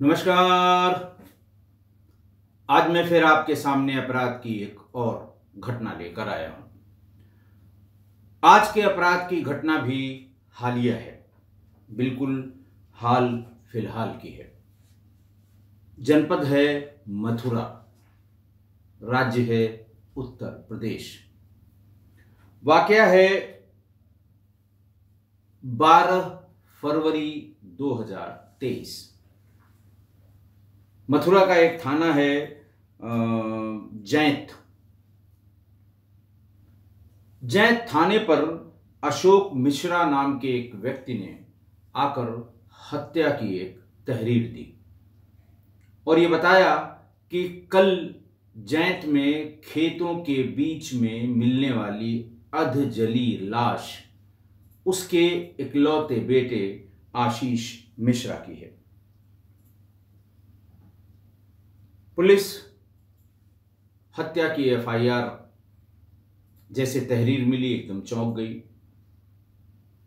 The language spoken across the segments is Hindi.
नमस्कार। आज मैं फिर आपके सामने अपराध की एक और घटना लेकर आया हूं। आज के अपराध की घटना भी हालिया है, बिल्कुल हाल फिलहाल की है। जनपद है मथुरा, राज्य है उत्तर प्रदेश। वाकया है 12 फरवरी 2023। मथुरा का एक थाना है जैंत। जैंत थाने पर अशोक मिश्रा नाम के एक व्यक्ति ने आकर हत्या की एक तहरीर दी और ये बताया कि कल जैंत में खेतों के बीच में मिलने वाली अधजली लाश उसके इकलौते बेटे आशीष मिश्रा की है। पुलिस हत्या की एफआईआर जैसे तहरीर मिली एकदम चौंक गई।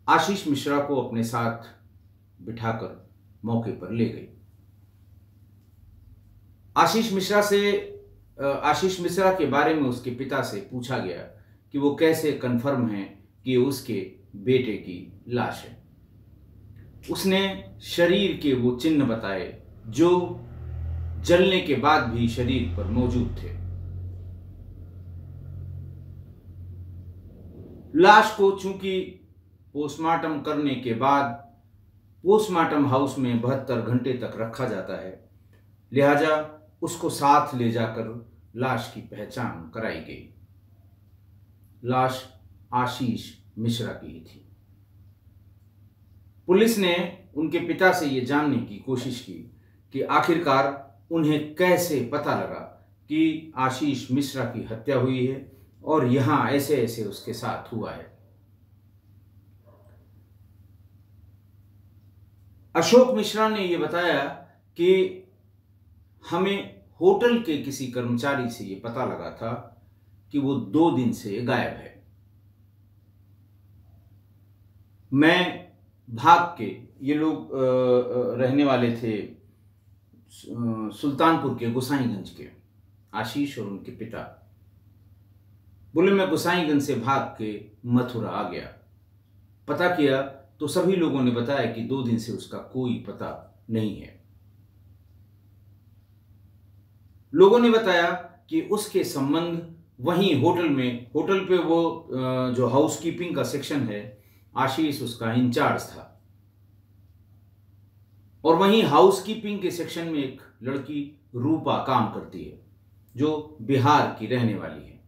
आशीष मिश्रा को अपने साथ बिठाकर मौके पर ले गई। आशीष मिश्रा के बारे में उसके पिता से पूछा गया कि वो कैसे कंफर्म है कि उसके बेटे की लाश है। उसने शरीर के वो चिन्ह बताए जो जलने के बाद भी शरीर पर मौजूद थे। लाश को चूंकि पोस्टमार्टम करने के बाद पोस्टमार्टम हाउस में 72 घंटे तक रखा जाता है, लिहाजा उसको साथ ले जाकर लाश की पहचान कराई गई। लाश आशीष मिश्रा की ही थी। पुलिस ने उनके पिता से यह जानने की कोशिश की कि आखिरकार उन्हें कैसे पता लगा कि आशीष मिश्रा की हत्या हुई है और यहां ऐसे ऐसे उसके साथ हुआ है। अशोक मिश्रा ने यह बताया कि हमें होटल के किसी कर्मचारी से यह पता लगा था कि वो 2 दिन से गायब है। मैं भाग के, ये लोग रहने वाले थे सुल्तानपुर के गोसाईगंज के, आशीष और उनके पिता। बोले मैं गोसाईगंज से भाग के मथुरा आ गया। पता किया तो सभी लोगों ने बताया कि 2 दिन से उसका कोई पता नहीं है। लोगों ने बताया कि उसके संबंध वहीं होटल पे वो जो हाउसकीपिंग का सेक्शन है, आशीष उसका इंचार्ज था। और वहीं हाउसकीपिंग के सेक्शन में एक लड़की रूपा काम करती है जो बिहार की रहने वाली है।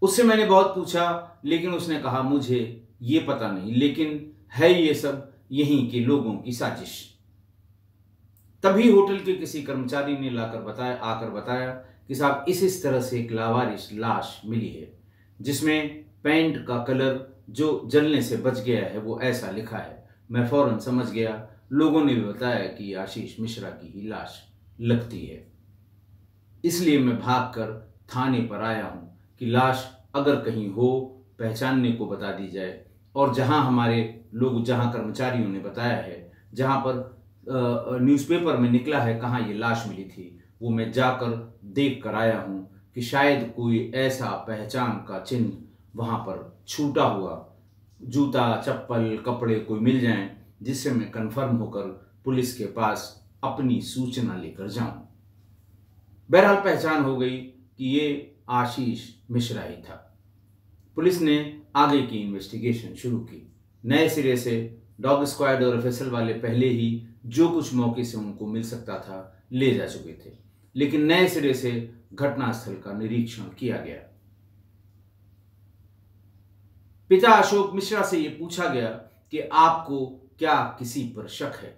उससे मैंने बहुत पूछा, लेकिन उसने कहा मुझे ये पता नहीं, लेकिन है ये सब यहीं के लोगों की साजिश। तभी होटल के किसी कर्मचारी ने आकर बताया कि साहब इस तरह से एक लावारिस लाश मिली है जिसमें पैंट का कलर जो जलने से बच गया है वो ऐसा लिखा है। मैं फौरन समझ गया। लोगों ने भी बताया कि आशीष मिश्रा की ही लाश लगती है, इसलिए मैं भागकर थाने पर आया हूं कि लाश अगर कहीं हो पहचानने को बता दी जाए। और जहां कर्मचारियों ने बताया है, जहां पर न्यूज़पेपर में निकला है कहाँ ये लाश मिली थी, वो मैं जाकर देख कर आया हूं कि शायद कोई ऐसा पहचान का चिन्ह वहां पर छूटा हुआ, जूता चप्पल कपड़े कोई मिल जाएं जिससे मैं कंफर्म होकर पुलिस के पास अपनी सूचना लेकर जाऊं। बहरहाल पहचान हो गई कि ये आशीष मिश्रा ही था। पुलिस ने आगे की इन्वेस्टिगेशन शुरू की। नए सिरे से डॉग स्क्वाड और एफएसएल वाले पहले ही जो कुछ मौके से उनको मिल सकता था ले जा चुके थे, लेकिन नए सिरे से घटनास्थल का निरीक्षण किया गया। पिता अशोक मिश्रा से यह पूछा गया कि आपको क्या किसी पर शक है।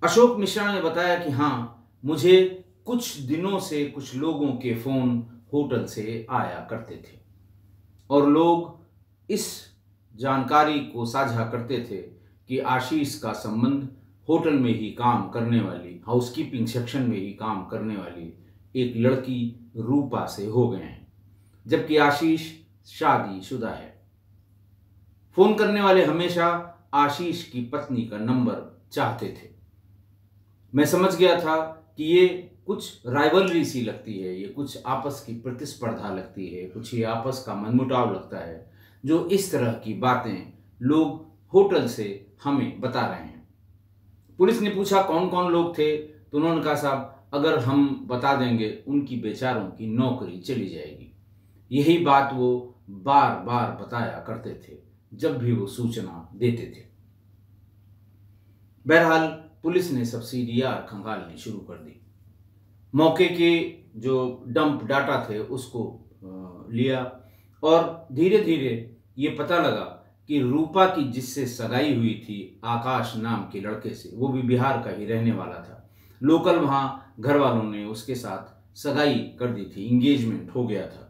अशोक मिश्रा ने बताया कि हां, मुझे कुछ दिनों से कुछ लोगों के फोन होटल से आया करते थे और लोग इस जानकारी को साझा करते थे कि आशीष का संबंध होटल में ही काम करने वाली, हाउसकीपिंग सेक्शन में ही काम करने वाली एक लड़की रूपा से हो गए हैं, जबकि आशीष शादीशुदा है। फोन करने वाले हमेशा आशीष की पत्नी का नंबर चाहते थे। मैं समझ गया था कि ये कुछ राइवलरी सी लगती है, ये कुछ आपस की प्रतिस्पर्धा लगती है, कुछ ये आपस का मनमुटाव लगता है, जो इस तरह की बातें लोग होटल से हमें बता रहे हैं। पुलिस ने पूछा कौन कौन लोग थे, तो उन्होंने कहा साहब अगर हम बता देंगे उनकी बेचारों की नौकरी चली जाएगी। यही बात वो बार बार बताया करते थे जब भी वो सूचना देते थे। बहरहाल पुलिस ने सब सीडीआर खंगालनी शुरू कर दी। मौके के जो डंप डाटा थे उसको लिया और धीरे धीरे ये पता लगा कि रूपा की जिससे सगाई हुई थी आकाश नाम के लड़के से, वो भी बिहार का ही रहने वाला था। लोकल वहां घर वालों ने उसके साथ सगाई कर दी थी, इंगेजमेंट हो गया था।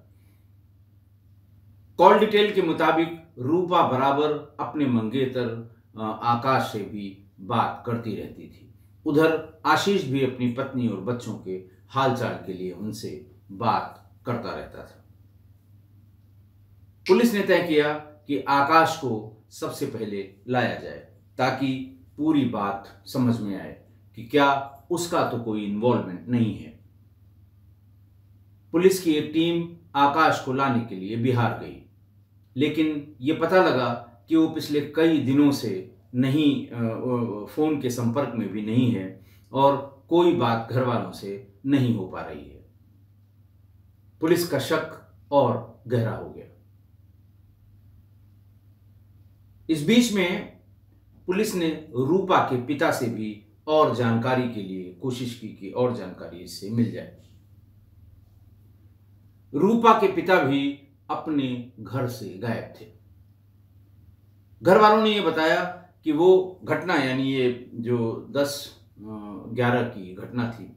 कॉल डिटेल के मुताबिक रूपा बराबर अपने मंगेतर आकाश से भी बात करती रहती थी। उधर आशीष भी अपनी पत्नी और बच्चों के हालचाल के लिए उनसे बात करता रहता था। पुलिस ने तय किया कि आकाश को सबसे पहले लाया जाए ताकि पूरी बात समझ में आए कि क्या उसका तो कोई इन्वॉल्वमेंट नहीं है। पुलिस की एक टीम आकाश को लाने के लिए बिहार गई, लेकिन ये पता लगा कि वो पिछले कई दिनों से नहीं फोन के संपर्क में भी नहीं है और कोई बात घर वालों से नहीं हो पा रही है। पुलिस का शक और गहरा हो गया। इस बीच में पुलिस ने रूपा के पिता से भी और जानकारी के लिए कोशिश की कि और जानकारी इससे मिल जाए। रूपा के पिता भी अपने घर से गायब थे। घर वालों ने यह बताया कि वो घटना, यानी ये जो 10-11 की घटना थी,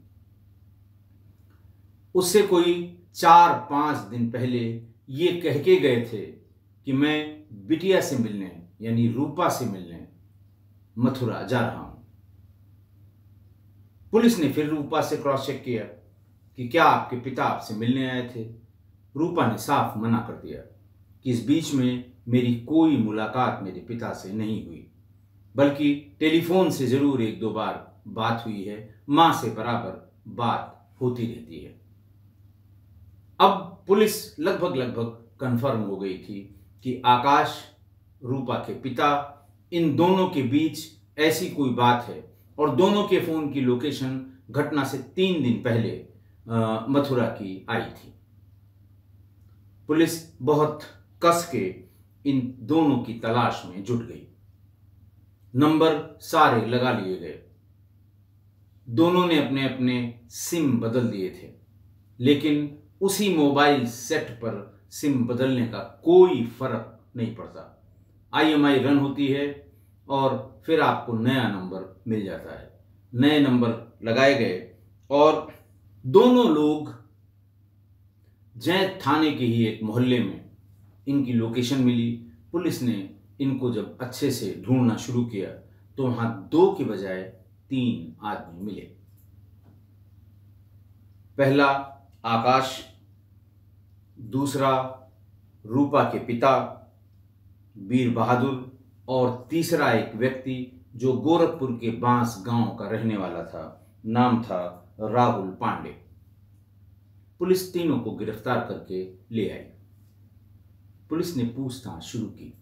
उससे कोई 4-5 दिन पहले ये कह के गए थे कि मैं बिटिया से मिलने, यानी रूपा से मिलने मथुरा जा रहा हूं। पुलिस ने फिर रूपा से क्रॉस चेक किया कि क्या आपके पिता आपसे मिलने आए थे। रूपा ने साफ मना कर दिया कि इस बीच में मेरी कोई मुलाकात मेरे पिता से नहीं हुई, बल्कि टेलीफोन से जरूर 1-2 बार बात हुई है। मां से बराबर बात होती रहती है। अब पुलिस लगभग कंफर्म हो गई थी कि आकाश, रूपा के पिता, इन दोनों के बीच ऐसी कोई बात है और दोनों के फोन की लोकेशन घटना से 3 दिन पहले मथुरा की आई थी। पुलिस बहुत कस के इन दोनों की तलाश में जुट गई। नंबर सारे लगा लिए गए। दोनों ने अपने अपने सिम बदल दिए थे, लेकिन उसी मोबाइल सेट पर सिम बदलने का कोई फर्क नहीं पड़ता। IMI रन होती है और फिर आपको नया नंबर मिल जाता है। नए नंबर लगाए गए और दोनों लोग जैत थाने के ही एक मोहल्ले में इनकी लोकेशन मिली। पुलिस ने इनको जब अच्छे से ढूंढना शुरू किया तो वहां 2 के बजाय 3 आदमी मिले। पहला आकाश, दूसरा रूपा के पिता वीर बहादुर और तीसरा एक व्यक्ति जो गोरखपुर के बांस गांव का रहने वाला था, नाम था राहुल पांडे। पुलिस तीनों को गिरफ्तार करके ले आई। पुलिस ने पूछताछ शुरू की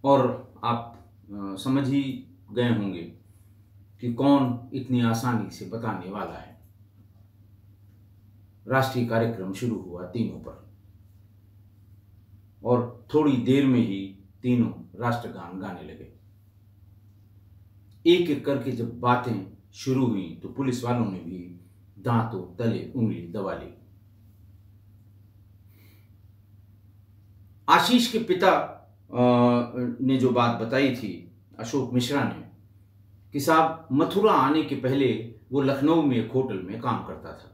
और आप समझ ही गए होंगे कि कौन इतनी आसानी से बताने वाला है। राष्ट्रीय कार्यक्रम शुरू हुआ तीनों पर और थोड़ी देर में ही तीनों राष्ट्रगान गाने लगे। एक एक करके जब बातें शुरू हुई तो पुलिस वालों ने भी दांतों तले उंगली दबा ली। आशीष के पिता ने जो बात बताई थी, अशोक मिश्रा ने, कि साहब मथुरा आने के पहले वो लखनऊ में एक होटल में काम करता था।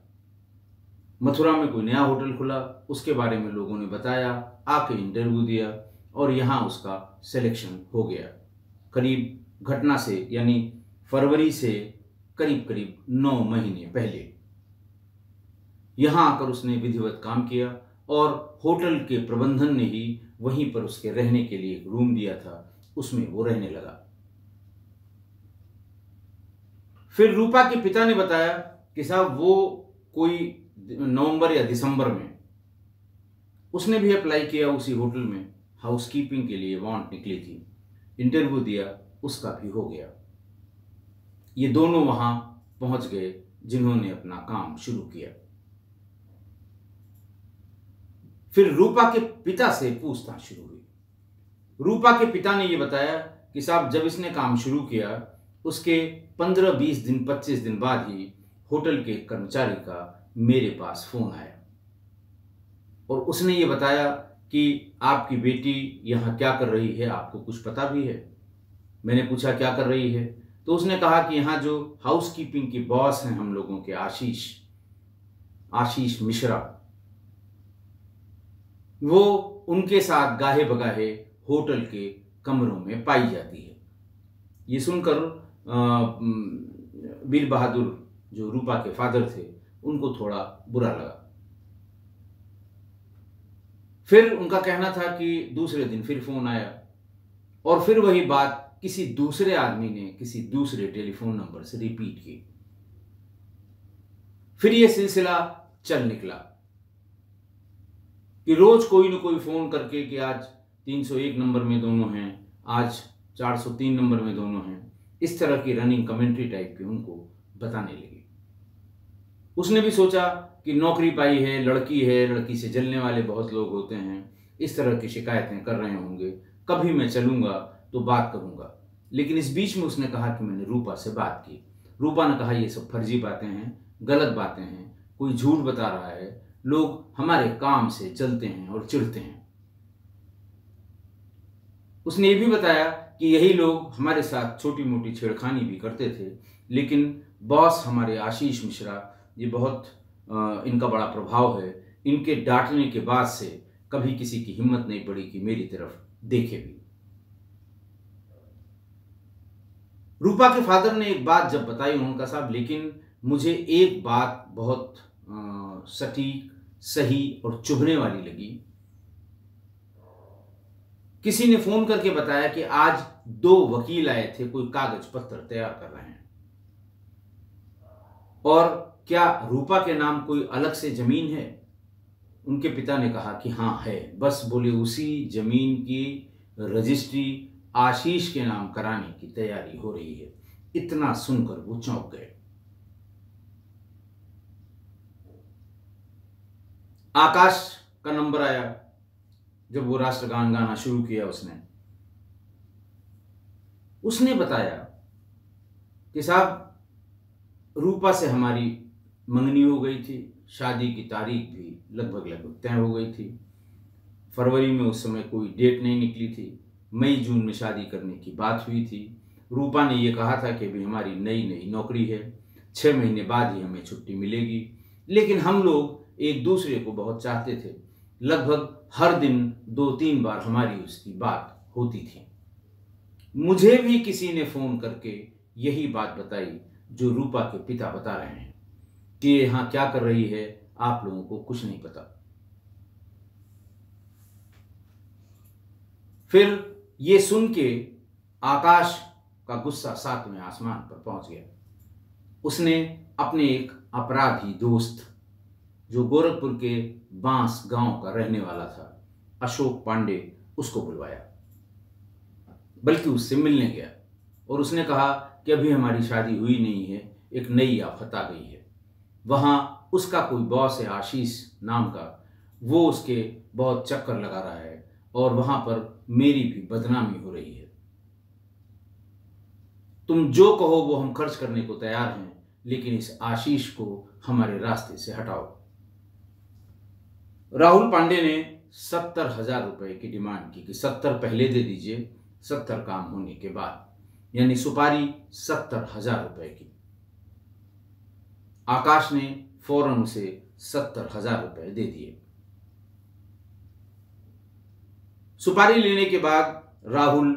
मथुरा में कोई नया होटल खुला, उसके बारे में लोगों ने बताया, आके इंटरव्यू दिया और यहाँ उसका सिलेक्शन हो गया। करीब घटना से यानी फरवरी से करीब 9 महीने पहले यहाँ आकर उसने विधिवत काम किया और होटल के प्रबंधन ने ही वहीं पर उसके रहने के लिए एक रूम दिया था, उसमें वो रहने लगा। फिर रूपा के पिता ने बताया कि साहब वो कोई नवंबर या दिसंबर में उसने भी अप्लाई किया उसी होटल में, हाउसकीपिंग के लिए वांट निकली थी, इंटरव्यू दिया, उसका भी हो गया। ये दोनों वहां पहुंच गए जिन्होंने अपना काम शुरू किया। फिर रूपा के पिता से पूछताछ शुरू हुई। रूपा के पिता ने यह बताया कि साहब जब इसने काम शुरू किया उसके 15-20 दिन 25 दिन बाद ही होटल के कर्मचारी का मेरे पास फोन आया और उसने ये बताया कि आपकी बेटी यहाँ क्या कर रही है, आपको कुछ पता भी है? मैंने पूछा क्या कर रही है, तो उसने कहा कि यहाँ जो हाउसकीपिंग के बॉस हैं हम लोगों के, आशीष मिश्रा, वो उनके साथ गाहे बगाहे होटल के कमरों में पाई जाती है। ये सुनकर वीर बहादुर जो रूपा के फादर थे उनको थोड़ा बुरा लगा। फिर उनका कहना था कि दूसरे दिन फिर फोन आया और फिर वही बात किसी दूसरे आदमी ने किसी दूसरे टेलीफोन नंबर से रिपीट की। फिर यह सिलसिला चल निकला कि रोज कोई न कोई फोन करके कि आज 301 नंबर में दोनों हैं, आज 403 नंबर में दोनों हैं, इस तरह की रनिंग कमेंट्री टाइप की उनको बताने लगी। उसने भी सोचा कि नौकरी पाई है, लड़की से जलने वाले बहुत लोग होते हैं, इस तरह की शिकायतें कर रहे होंगे, कभी मैं चलूंगा तो बात करूंगा। लेकिन इस बीच में उसने कहा कि मैंने रूपा से बात की। रूपा ने कहा ये सब फर्जी बातें हैं, गलत बातें हैं, कोई झूठ बता रहा है, लोग हमारे काम से जलते हैं और चिढ़ते हैं। उसने ये भी बताया कि यही लोग हमारे साथ छोटी मोटी छेड़खानी भी करते थे, लेकिन बॉस हमारे आशीष मिश्रा, ये बहुत इनका बड़ा प्रभाव है, इनके डांटने के बाद से कभी किसी की हिम्मत नहीं पड़ी कि मेरी तरफ देखे भी। रूपा के फादर ने एक बात जब बताई, उन्होंने कहा साहब लेकिन मुझे एक बात बहुत सटीक, सही और चुभने वाली लगी। किसी ने फोन करके बताया कि आज 2 वकील आए थे, कोई कागज पत्र तैयार कर रहे हैं, और क्या रूपा के नाम कोई अलग से जमीन है? उनके पिता ने कहा कि हाँ है, बस बोले उसी जमीन की रजिस्ट्री आशीष के नाम कराने की तैयारी हो रही है। इतना सुनकर वो चौंक गए। आकाश का नंबर आया जब वो राष्ट्रगान गाना शुरू किया। उसने बताया कि साहब रूपा से हमारी मंगनी हो गई थी, शादी की तारीख भी लगभग तय हो गई थी। फरवरी में उस समय कोई डेट नहीं निकली थी, मई जून में शादी करने की बात हुई थी। रूपा ने यह कहा था कि भी हमारी नई नौकरी है, 6 महीने बाद ही हमें छुट्टी मिलेगी। लेकिन हम लोग एक दूसरे को बहुत चाहते थे, लगभग हर दिन 2-3 बार हमारी उसकी बात होती थी। मुझे भी किसी ने फोन करके यही बात बताई जो रूपा के पिता बता रहे हैं कि यहाँ क्या कर रही है, आप लोगों को कुछ नहीं पता। फिर ये सुन के आकाश का गुस्सा 7वें आसमान पर पहुंच गया। उसने अपने एक अपराधी दोस्त जो गोरखपुर के बांस गांव का रहने वाला था, अशोक पांडे, उसको बुलवाया, बल्कि उससे मिलने गया और उसने कहा कि अभी हमारी शादी हुई नहीं है, एक नई आफत आ गई है। वहां उसका कोई बॉस है आशीष नाम का, वो उसके बहुत चक्कर लगा रहा है और वहां पर मेरी भी बदनामी हो रही है। तुम जो कहो वो हम खर्च करने को तैयार हैं, लेकिन इस आशीष को हमारे रास्ते से हटाओ। राहुल पांडे ने 70,000 रुपए की डिमांड की कि 70 पहले दे दीजिए, 70 काम होने के बाद, यानी सुपारी 70,000 रुपए की। आकाश ने फौरन उसे 70,000 रुपए दे दिए। सुपारी लेने के बाद राहुल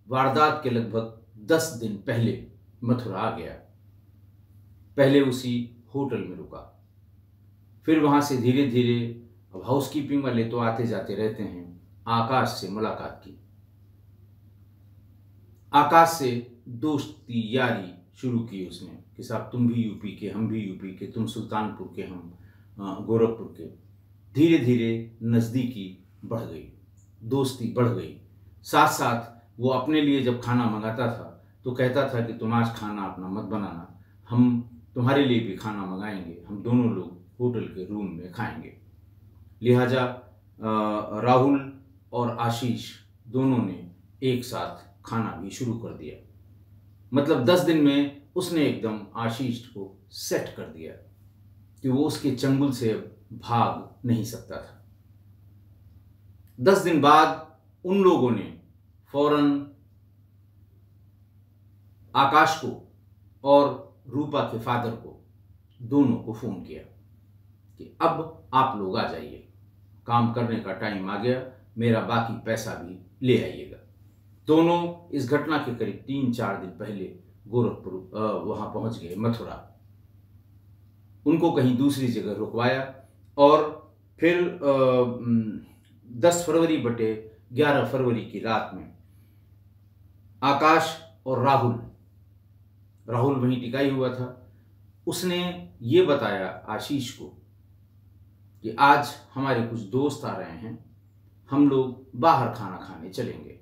वारदात के लगभग 10 दिन पहले मथुरा आ गया। पहले उसी होटल में रुका, फिर वहां से धीरे धीरे, अब हाउसकीपिंग वाले तो आते जाते रहते हैं, आकाश से मुलाकात की। आकाश से दोस्ती यारी शुरू की उसने कि साहब तुम भी यूपी के, हम भी यूपी के, तुम सुल्तानपुर के, हम गोरखपुर के। धीरे धीरे नज़दीकी बढ़ गई, दोस्ती बढ़ गई। साथ साथ वो अपने लिए जब खाना मंगाता था तो कहता था कि तुम आज खाना अपना मत बनाना, हम तुम्हारे लिए भी खाना मंगाएंगे, हम दोनों लोग होटल के रूम में खाएंगे। लिहाजा राहुल और आशीष दोनों ने एक साथ खाना भी शुरू कर दिया। मतलब 10 दिन में उसने एकदम आशीष को सेट कर दिया कि वो उसके चंगुल से भाग नहीं सकता था। 10 दिन बाद उन लोगों ने फौरन आकाश को और रूपा के फादर को, दोनों को फोन किया कि अब आप लोग आ जाइए, काम करने का टाइम आ गया, मेरा बाकी पैसा भी ले आइएगा। दोनों इस घटना के करीब 3-4 दिन पहले गोरखपुर वहां पहुंच गए, मथुरा। उनको कहीं दूसरी जगह रुकवाया और फिर 10 फरवरी बटे 11 फरवरी की रात में आकाश और राहुल वहीं टिकाई हुआ था। उसने ये बताया आशीष को कि आज हमारे कुछ दोस्त आ रहे हैं, हम लोग बाहर खाना खाने चलेंगे,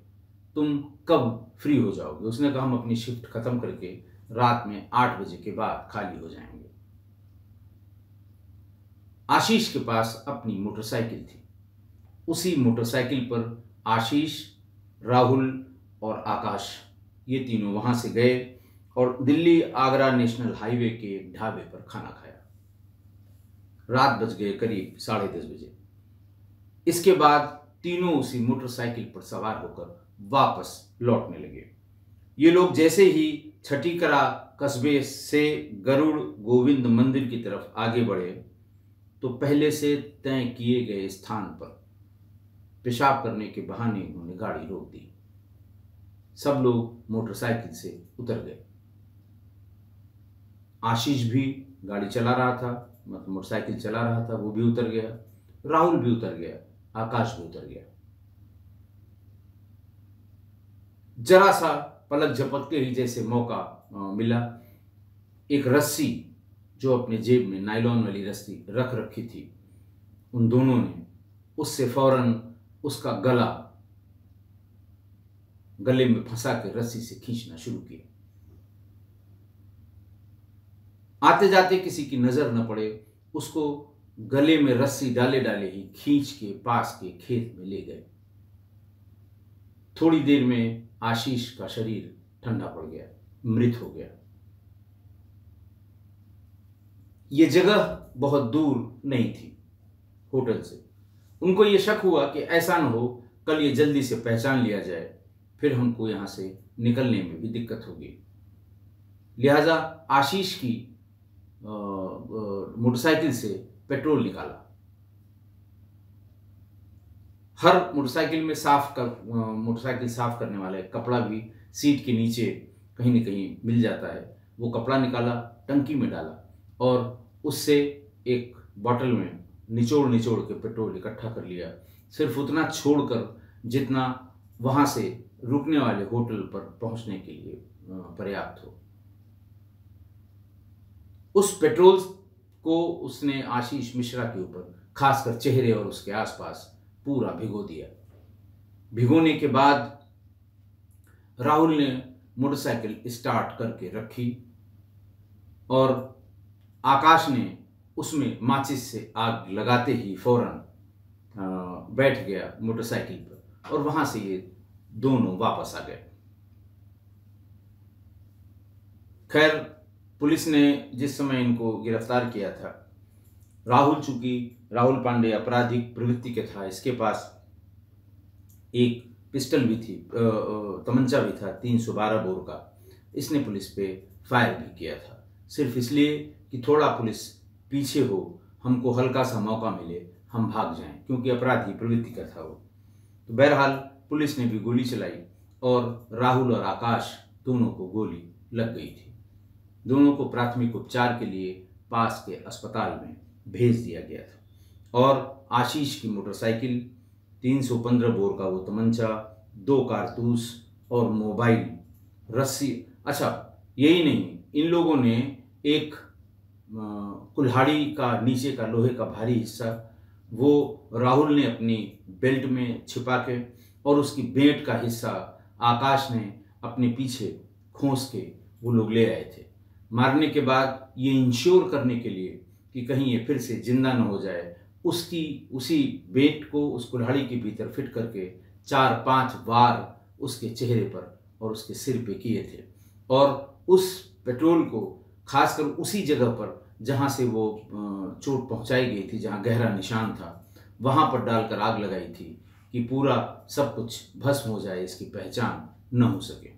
तुम कब फ्री हो जाओगे? उसने कहा हम अपनी शिफ्ट खत्म करके रात में 8 बजे के बाद खाली हो जाएंगे। आशीष के पास अपनी मोटरसाइकिल थी। उसी मोटरसाइकिल पर आशीष, राहुल और आकाश ये तीनों वहां से गए और दिल्ली आगरा नेशनल हाईवे के एक ढाबे पर खाना खाया। रात बज गए करीब 10:30 बजे। इसके बाद तीनों उसी मोटरसाइकिल पर सवार होकर वापस लौटने लगे। ये लोग जैसे ही छठीकरा कस्बे से गरुड़ गोविंद मंदिर की तरफ आगे बढ़े तो पहले से तय किए गए स्थान पर पेशाब करने के बहाने उन्होंने गाड़ी रोक दी। सब लोग मोटरसाइकिल से उतर गए। आशीष भी गाड़ी चला रहा था, मतलब मोटरसाइकिल चला रहा था, वो भी उतर गया। राहुल भी उतर गया, आकाश भी उतर गया। जरा सा पलक झपकते ही जैसे मौका मिला, एक रस्सी जो अपने जेब में नायलॉन वाली रस्सी रख रखी थी, उन दोनों ने उससे फौरन उसका गले में फंसा के रस्सी से खींचना शुरू किया। आते जाते किसी की नजर न पड़े, उसको गले में रस्सी डाले डाले ही खींच के पास के खेत में ले गए। थोड़ी देर में आशीष का शरीर ठंडा पड़ गया, मृत हो गया। ये जगह बहुत दूर नहीं थी होटल से। उनको ये शक हुआ कि ऐसा न हो कल ये जल्दी से पहचान लिया जाए, फिर हमको यहां से निकलने में भी दिक्कत होगी। लिहाजा आशीष की मोटरसाइकिल से पेट्रोल निकाला। हर मोटरसाइकिल में मोटरसाइकिल साफ करने वाला एक कपड़ा भी सीट के नीचे कहीं न कहीं मिल जाता है। वो कपड़ा निकाला, टंकी में डाला और उससे एक बोतल में निचोड़ निचोड़ के पेट्रोल इकट्ठा कर लिया। सिर्फ उतना छोड़कर जितना वहां से रुकने वाले होटल पर पहुंचने के लिए पर्याप्त हो। उस पेट्रोल को उसने आशीष मिश्रा के ऊपर, खासकर चेहरे और उसके आसपास पूरा भिगो दिया। भिगोने के बाद राहुल ने मोटरसाइकिल स्टार्ट करके रखी और आकाश ने उसमें माचिस से आग लगाते ही फौरन बैठ गया मोटरसाइकिल पर और वहां से ये दोनों वापस आ गए। खैर, पुलिस ने जिस समय इनको गिरफ्तार किया था, राहुल पांडे आपराधिक प्रवृत्ति के था, इसके पास एक पिस्टल भी थी, तमंचा भी था 312 बोर का। इसने पुलिस पे फायर भी किया था, सिर्फ इसलिए कि थोड़ा पुलिस पीछे हो, हमको हल्का सा मौका मिले, हम भाग जाएं, क्योंकि अपराधी प्रवृत्ति का था वो। तो बहरहाल पुलिस ने भी गोली चलाई और राहुल और आकाश दोनों को गोली लग गई थी। दोनों को प्राथमिक उपचार के लिए पास के अस्पताल में भेज दिया गया था और आशीष की मोटरसाइकिल 315 बोर का वो तमंचा, 2 कारतूस और मोबाइल, रस्सी। अच्छा, यही नहीं, इन लोगों ने एक कुल्हाड़ी का नीचे का लोहे का भारी हिस्सा वो राहुल ने अपनी बेल्ट में छिपा के, और उसकी बेल्ट का हिस्सा आकाश ने अपने पीछे खोस के वो लोग ले आए थे। मारने के बाद ये इंश्योर करने के लिए कि कहीं ये फिर से जिंदा न हो जाए, उसी बेल्ट को उस कुल्हाड़ी के भीतर फिट करके 4-5 वार उसके चेहरे पर और उसके सिर पे किए थे, और उस पेट्रोल को खासकर उसी जगह पर जहाँ से वो चोट पहुँचाई गई थी, जहाँ गहरा निशान था, वहाँ पर डालकर आग लगाई थी कि पूरा सब कुछ भस्म हो जाए, इसकी पहचान न हो सके।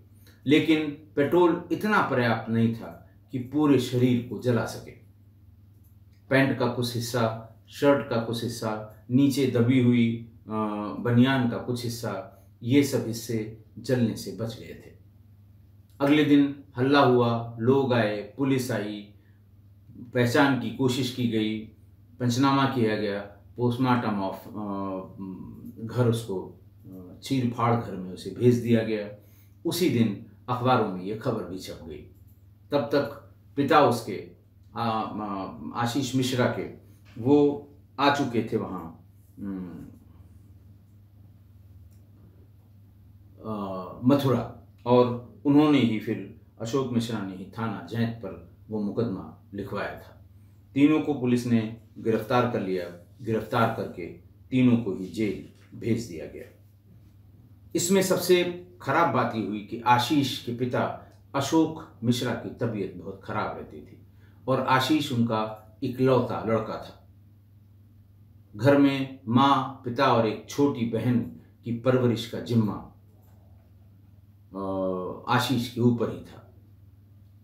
लेकिन पेट्रोल इतना पर्याप्त नहीं था कि पूरे शरीर को जला सके। पैंट का कुछ हिस्सा, शर्ट का कुछ हिस्सा, नीचे दबी हुई बनियान का कुछ हिस्सा, ये सब हिस्से जलने से बच गए थे। अगले दिन हल्ला हुआ, लोग आए, पुलिस आई, पहचान की कोशिश की गई, पंचनामा किया गया, पोस्टमार्टम ऑफ घर, उसको चीर फाड़ घर में उसे भेज दिया गया। उसी दिन अखबारों में ये खबर भी छप गई। तब तक पिता उसके आशीष मिश्रा के वो आ चुके थे वहाँ मथुरा, और उन्होंने ही फिर अशोक मिश्रा ने ही थाना जैत पर वो मुकदमा लिखवाया था। तीनों को पुलिस ने गिरफ्तार कर लिया। गिरफ्तार करके तीनों को ही जेल भेज दिया गया। इसमें सबसे खराब बात ये हुई कि आशीष के पिता अशोक मिश्रा की तबीयत बहुत खराब रहती थी, और आशीष उनका इकलौता लड़का था। घर में माँ, पिता और एक छोटी बहन की परवरिश का जिम्मा आशीष के ऊपर ही था।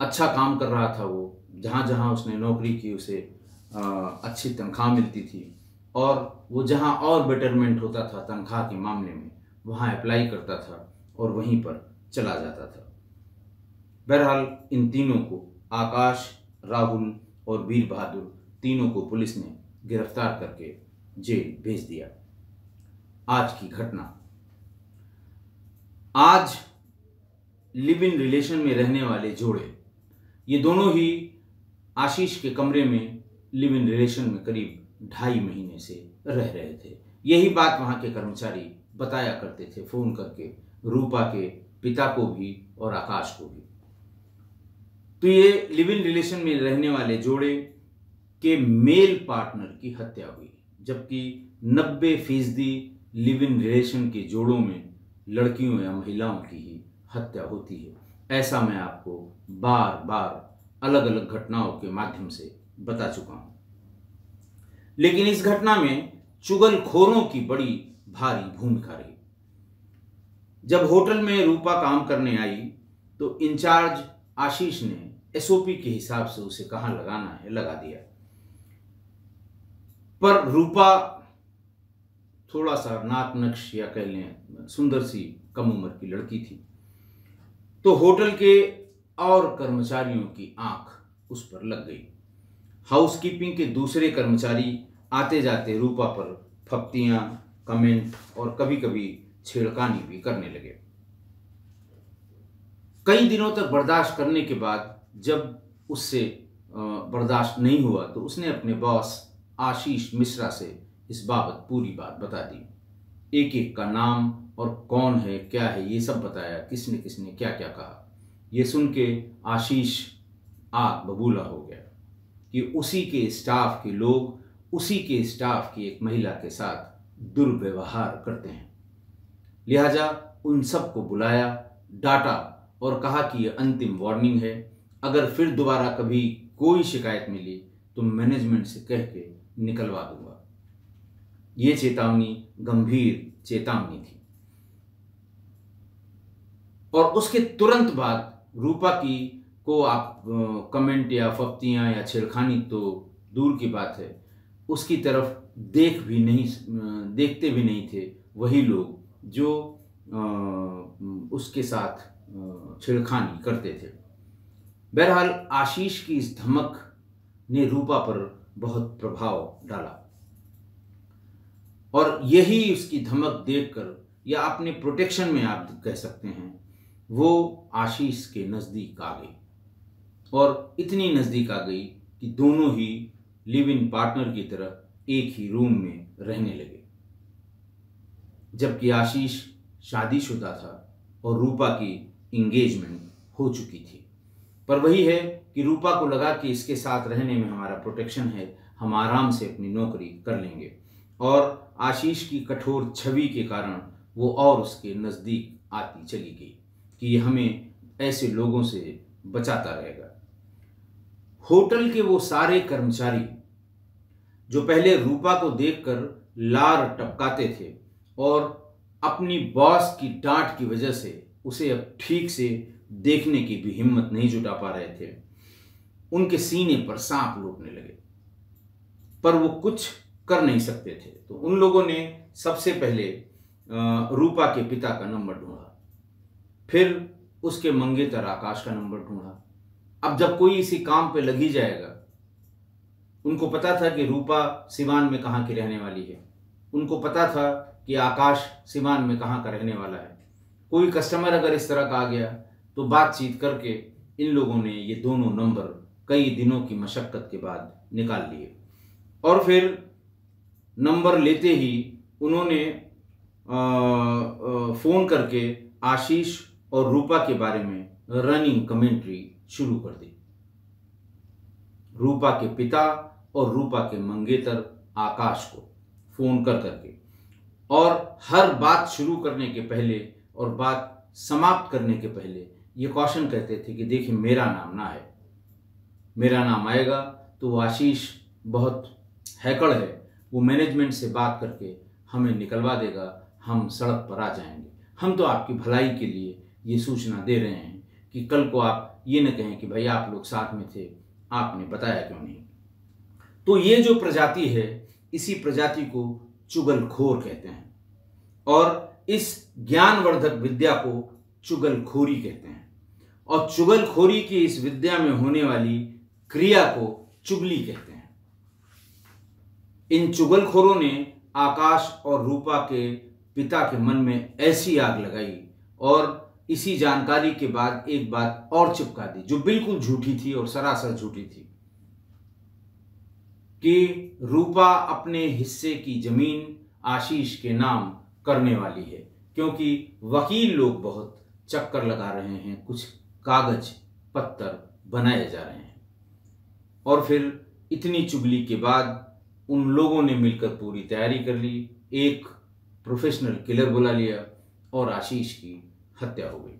अच्छा काम कर रहा था वो, जहाँ जहाँ उसने नौकरी की उसे अच्छी तनख्वाह मिलती थी, और वो जहाँ और बेटरमेंट होता था तनख्वाह के मामले में, वहाँ अप्लाई करता था और वहीं पर चला जाता था। बहरहाल इन तीनों को, आकाश, राहुल और वीर बहादुर, तीनों को पुलिस ने गिरफ्तार करके जेल भेज दिया। आज की घटना, आज लिव इन रिलेशन में रहने वाले जोड़े, ये दोनों ही आशीष के कमरे में लिव इन रिलेशन में करीब 2.5 महीने से रह रहे थे। यही बात वहाँ के कर्मचारी बताया करते थे फोन करके, रूपा के पिता को भी और आकाश को भी। तो ये लिव इन रिलेशन में रहने वाले जोड़े के मेल पार्टनर की हत्या हुई, जबकि 90% लिव इन रिलेशन के जोड़ों में लड़कियों या महिलाओं की ही हत्या होती है। ऐसा मैं आपको बार बार अलग अलग घटनाओं के माध्यम से बता चुका हूं। लेकिन इस घटना में चुगलखोरों की बड़ी भारी भूमिका रही। जब होटल में रूपा काम करने आई तो इंचार्ज आशीष ने एसओपी के हिसाब से उसे कहाँ लगाना है लगा दिया, पर रूपा थोड़ा सा नाक नक्श या कह लें सुंदर सी कम उम्र की लड़की थी, तो होटल के और कर्मचारियों की आंख उस पर लग गई। हाउसकीपिंग के दूसरे कर्मचारी आते जाते रूपा पर फप्तियां, कमेंट और कभी कभी छेड़खानी भी करने लगे। कई दिनों तक बर्दाश्त करने के बाद जब उससे बर्दाश्त नहीं हुआ तो उसने अपने बॉस आशीष मिश्रा से इस बाबत पूरी बात बता दी। एक एक का नाम और कौन है क्या है ये सब बताया, किसने किसने क्या क्या कहा। ये सुन के आशीष आग बबूला हो गया कि उसी के स्टाफ के लोग उसी के स्टाफ की एक महिला के साथ दुर्व्यवहार करते हैं। लिहाजा उन सबको बुलाया, डांटा और कहा कि यह अंतिम वार्निंग है, अगर फिर दोबारा कभी कोई शिकायत मिली तो मैनेजमेंट से कह के निकलवा दूंगा। ये चेतावनी गंभीर चेतावनी थी। और उसके तुरंत बाद रूपा की को आप कमेंट या फप्तियां या छेड़खानी तो दूर की बात है, उसकी तरफ देखते भी नहीं थे वही लोग जो उसके साथ छेड़खानी करते थे। बहरहाल आशीष की इस धमक ने रूपा पर बहुत प्रभाव डाला और यही उसकी धमक देखकर, या अपने प्रोटेक्शन में आप कह सकते हैं, वो आशीष के नज़दीक आ गई, और इतनी नज़दीक आ गई कि दोनों ही लिव इन पार्टनर की तरह एक ही रूम में रहने लगे। जबकि आशीष शादीशुदा था और रूपा की इंगेजमेंट हो चुकी थी। पर वही है कि रूपा को लगा कि इसके साथ रहने में हमारा प्रोटेक्शन है, हम आराम से अपनी नौकरी कर लेंगे, और आशीष की कठोर छवि के कारण वो और उसके नज़दीक आती चली गई कि ये हमें ऐसे लोगों से बचाता रहेगा। होटल के वो सारे कर्मचारी जो पहले रूपा को देखकर लार टपकाते थे और अपनी बॉस की डांट की वजह से उसे अब ठीक से देखने की भी हिम्मत नहीं जुटा पा रहे थे, उनके सीने पर सांप लौटने लगे, पर वो कुछ कर नहीं सकते थे। तो उन लोगों ने सबसे पहले रूपा के पिता का नंबर ढूंढा, फिर उसके मंगेतर आकाश का नंबर ढूंढा। अब जब कोई इसी काम पे लगी जाएगा, उनको पता था कि रूपा सिवान में कहाँ की रहने वाली है, उनको पता था कि आकाश सिवान में कहाँ का रहने वाला है। कोई कस्टमर अगर इस तरह का आ गया तो बातचीत करके इन लोगों ने ये दोनों नंबर कई दिनों की मशक्कत के बाद निकाल लिए, और फिर नंबर लेते ही उन्होंने फ़ोन करके आशीष और रूपा के बारे में रनिंग कमेंट्री शुरू कर दी। रूपा के पिता और रूपा के मंगेतर आकाश को फ़ोन कर करके, और हर बात शुरू करने के पहले और बात समाप्त करने के पहले ये कॉशन कहते थे कि देखिए मेरा नाम ना है, मेरा नाम आएगा तो वो आशीष बहुत हैकड़ है, वो मैनेजमेंट से बात करके हमें निकलवा देगा, हम सड़क पर आ जाएंगे। हम तो आपकी भलाई के लिए ये सूचना दे रहे हैं कि कल को आप ये न कहें कि भाई आप लोग साथ में थे, आपने बताया क्यों नहीं। तो ये जो प्रजाति है, इसी प्रजाति को चुगलखोर कहते हैं, और इस ज्ञानवर्धक विद्या को चुगलखोरी कहते हैं, और चुगलखोरी की इस विद्या में होने वाली क्रिया को चुगली कहते हैं। इन चुगलखोरों ने आकाश और रूपा के पिता के मन में ऐसी आग लगाई और इसी जानकारी के बाद एक बात और चिपका दी जो बिल्कुल झूठी थी और सरासर झूठी थी, कि रूपा अपने हिस्से की जमीन आशीष के नाम करने वाली है, क्योंकि वकील लोग बहुत चक्कर लगा रहे हैं, कुछ कागज पत्तर बनाए जा रहे हैं। और फिर इतनी चुगली के बाद उन लोगों ने मिलकर पूरी तैयारी कर ली, एक प्रोफेशनल किलर बुला लिया और आशीष की हत्या हो गई।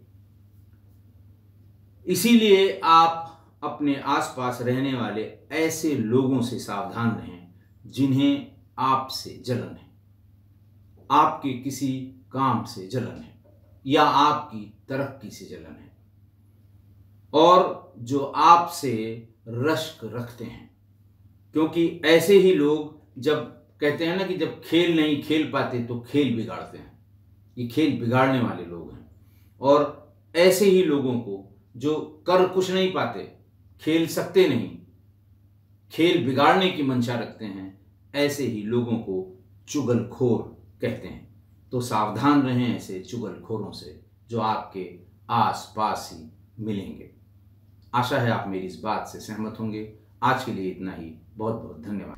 इसीलिए आप अपने आसपास रहने वाले ऐसे लोगों से सावधान रहें जिन्हें आपसे जलन है, आपके किसी काम से जलन है, या आपकी तरक्की से जलन है, और जो आपसे रश्क रखते हैं। क्योंकि ऐसे ही लोग जब कहते हैं ना कि जब खेल नहीं खेल पाते तो खेल बिगाड़ते हैं, ये खेल बिगाड़ने वाले लोग हैं। और ऐसे ही लोगों को जो कर कुछ नहीं पाते, खेल सकते नहीं, खेल बिगाड़ने की मंशा रखते हैं, ऐसे ही लोगों को चुगलखोर कहते हैं। तो सावधान रहें ऐसे चुगलखोरों से जो आपके आस पास ही मिलेंगे। आशा है आप मेरी इस बात से सहमत होंगे। आज के लिए इतना ही। बहुत बहुत धन्यवाद।